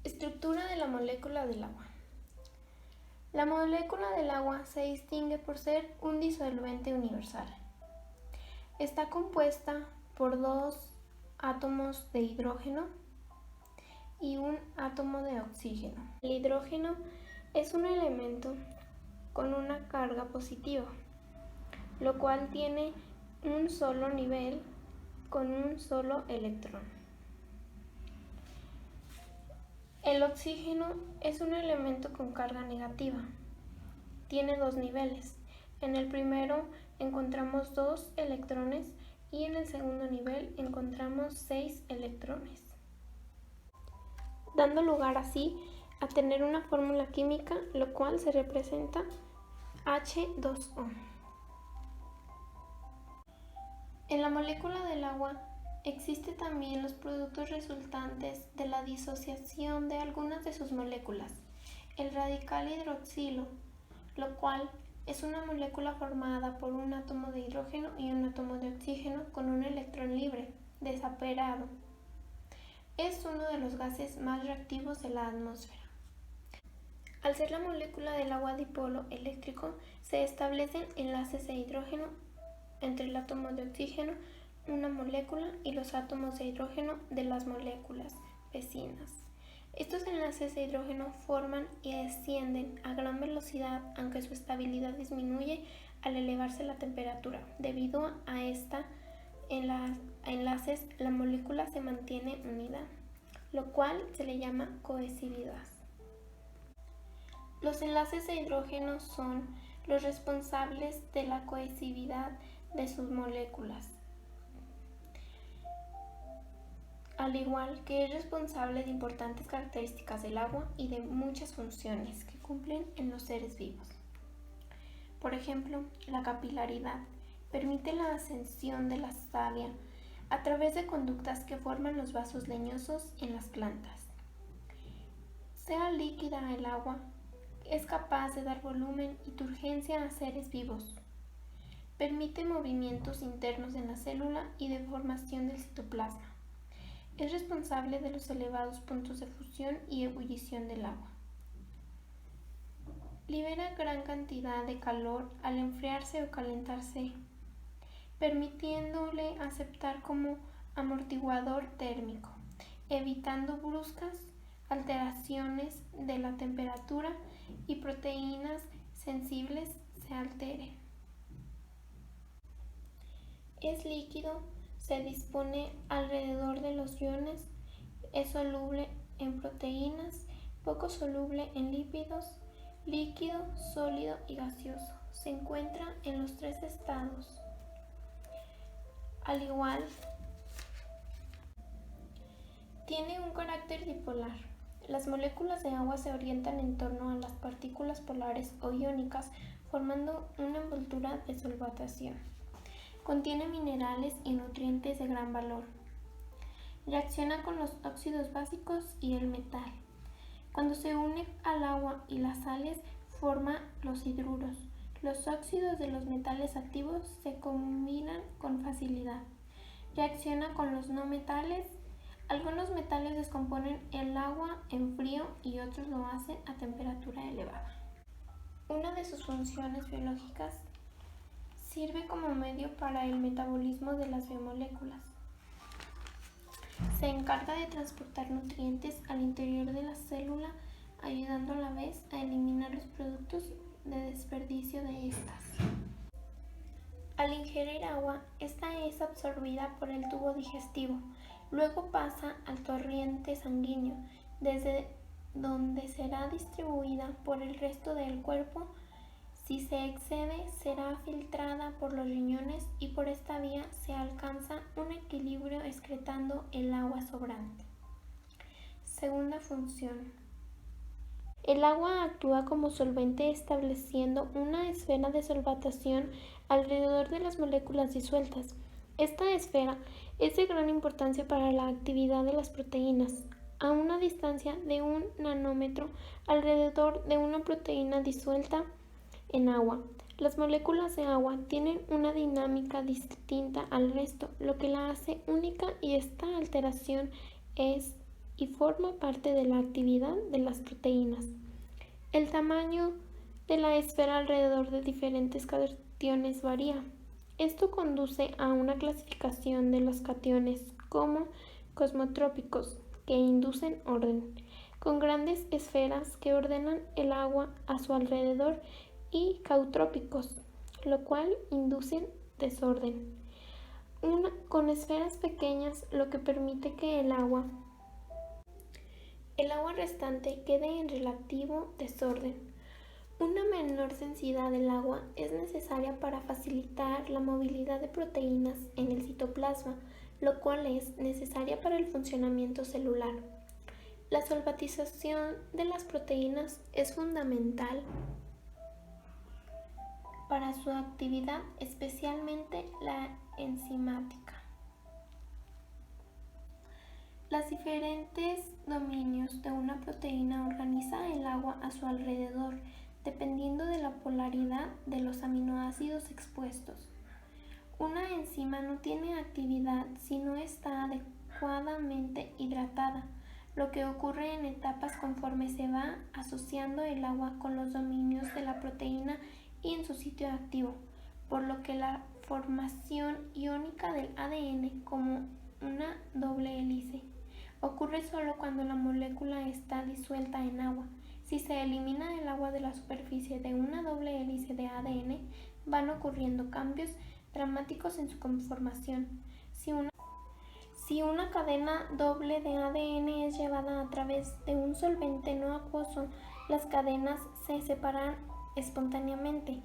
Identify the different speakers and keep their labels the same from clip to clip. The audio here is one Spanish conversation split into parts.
Speaker 1: Estructura de la molécula del agua. La molécula del agua se distingue por ser un disolvente universal. Está compuesta por 2 átomos de hidrógeno y un átomo de oxígeno. El hidrógeno es un elemento con una carga positiva, lo cual tiene un solo nivel con un solo electrón. El oxígeno es un elemento con carga negativa. Tiene 2 niveles. En el primero encontramos 2 electrones y en el segundo nivel encontramos 6 electrones, dando lugar así a tener una fórmula química, lo cual se representa H2O. En la molécula del agua existen también los productos resultantes de la disociación de algunas de sus moléculas, el radical hidroxilo, lo cual es una molécula formada por un átomo de hidrógeno y un átomo de oxígeno con un electrón libre, desaperado. Es uno de los gases más reactivos de la atmósfera. Al ser la molécula del agua dipolo eléctrico, se establecen enlaces de hidrógeno entre el átomo de oxígeno, una molécula, y los átomos de hidrógeno de las moléculas vecinas. Estos enlaces de hidrógeno forman y descienden a gran velocidad, aunque su estabilidad disminuye al elevarse la temperatura. Debido a esta enlaces, la molécula se mantiene unida, lo cual se le llama cohesividad. Los enlaces de hidrógeno son los responsables de la cohesividad de sus moléculas, al igual que es responsable de importantes características del agua y de muchas funciones que cumplen en los seres vivos. Por ejemplo, la capilaridad permite la ascensión de la savia a través de conductas que forman los vasos leñosos en las plantas. Sea líquida el agua, es capaz de dar volumen y turgencia a seres vivos. Permite movimientos internos en la célula y de formación del citoplasma. Es responsable de los elevados puntos de fusión y ebullición del agua. Libera gran cantidad de calor al enfriarse o calentarse, permitiéndole aceptar como amortiguador térmico, evitando bruscas alteraciones de la temperatura y proteínas sensibles se alteren. Es líquido, se dispone alrededor de los iones, es soluble en proteínas, poco soluble en lípidos, líquido, sólido y gaseoso. Se encuentra en los 3 estados. Al igual, tiene un carácter dipolar. Las moléculas de agua se orientan en torno a las partículas polares o iónicas, formando una envoltura de solvatación. Contiene minerales y nutrientes de gran valor. Reacciona con los óxidos básicos y el metal. Cuando se une al agua y las sales, forma los hidruros. Los óxidos de los metales activos se combinan con facilidad. Reacciona con los no metales. Algunos metales descomponen el agua en frío y otros lo hacen a temperatura elevada. Una de sus funciones biológicas sirve como medio para el metabolismo de las biomoléculas. Se encarga de transportar nutrientes al interior de la célula, ayudando a la vez a eliminar los productos de desperdicio de estas. Al ingerir agua, esta es absorbida por el tubo digestivo, luego pasa al torrente sanguíneo, desde donde será distribuida por el resto del cuerpo. Si se excede, será filtrada por los riñones y por esta vía se alcanza un equilibrio excretando el agua sobrante. Segunda función. El agua actúa como solvente estableciendo una esfera de solvatación alrededor de las moléculas disueltas. Esta esfera es de gran importancia para la actividad de las proteínas. A una distancia de 1 nanómetro alrededor de una proteína disuelta en agua, las moléculas de agua tienen una dinámica distinta al resto, lo que la hace única, y esta alteración es y forma parte de la actividad de las proteínas. El tamaño de la esfera alrededor de diferentes cationes varía. Esto conduce a una clasificación de los cationes como cosmotrópicos, que inducen orden, con grandes esferas que ordenan el agua a su alrededor, y cautrópicos, lo cual inducen desorden, con esferas pequeñas, lo que permite que el agua restante quede en relativo desorden. Una menor densidad del agua es necesaria para facilitar la movilidad de proteínas en el citoplasma, lo cual es necesaria para el funcionamiento celular. La solvatización de las proteínas es fundamental para su actividad, especialmente la enzimática. Los diferentes dominios de una proteína organizan el agua a su alrededor, dependiendo de la polaridad de los aminoácidos expuestos. Una enzima no tiene actividad si no está adecuadamente hidratada, lo que ocurre en etapas conforme se va asociando el agua con los dominios de la proteína y en su sitio activo, por lo que la formación iónica del ADN como una doble hélice ocurre solo cuando la molécula está disuelta en agua. Si se elimina el agua de la superficie de una doble hélice de ADN, van ocurriendo cambios dramáticos en su conformación. Si una cadena doble de ADN es llevada a través de un solvente no acuoso, las cadenas se separan espontáneamente.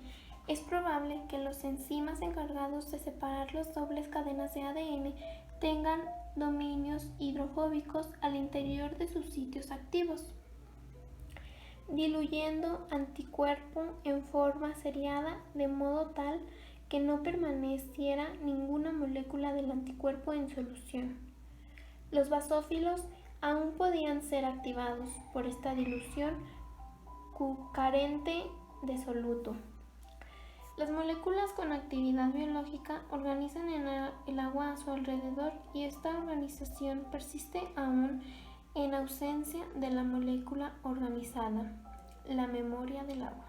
Speaker 1: Es probable que los enzimas encargados de separar las dobles cadenas de ADN tengan dominios hidrofóbicos al interior de sus sitios activos, diluyendo anticuerpo en forma seriada de modo tal que no permaneciera ninguna molécula del anticuerpo en solución. Los basófilos aún podían ser activados por esta dilución carente de soluto. Las moléculas con actividad biológica organizan el agua a su alrededor, y esta organización persiste aún en ausencia de la molécula organizada, la memoria del agua.